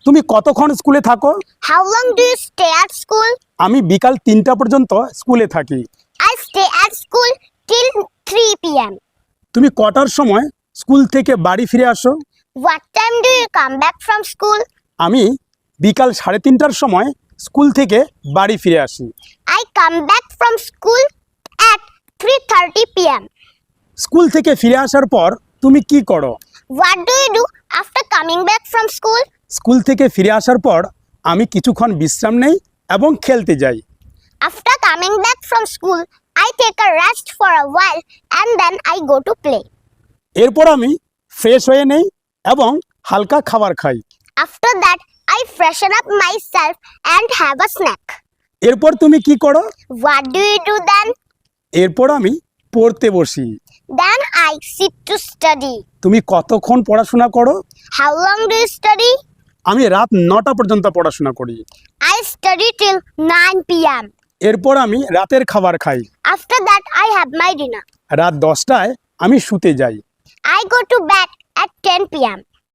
তুমি কতক্ষণ স্কুলে থাকো? How long do you stay at school? আমি বিকাল 3টা পর্যন্ত স্কুলে থাকি। I stay at school till 3 p.m. তুমি কটার সময় স্কুল থেকে বাড়ি ফিরে আসো? What time do you come back from school? আমি বিকাল 3:30টার সময় স্কুল থেকে বাড়ি ফিরে আসি। I come back from school at 3:30 p.m. School থেকে ফিরে আসার পর তুমি কি করো? What do you do after coming back from school? School থেকে ফিরে আসার পর আমি কিছুক্ষণ বিশ্রাম নেই এবং খেলতে যাই। After coming back from school, I take a rest for a while and then I go to play. এরপর আমি ফ্রেশ হয়ে নেই এবং হালকা খাবার খাই। After that, I freshen up myself and have a snack. এরপর তুমি কি করো? What do you do then? এরপর আমি পড়তে বসি। Then I sit to study. তুমি কতক্ষণ পড়াশোনা করো? How long do you study? আমি রাত 9টা পর্যন্ত পড়াশোনা করি। I study till 9 p.m. এরপর আমি রাতের খাবার খাই। After that, I have my dinner. রাত 10টায় আমি শুতে যাই। I go to bed at 10 p.m.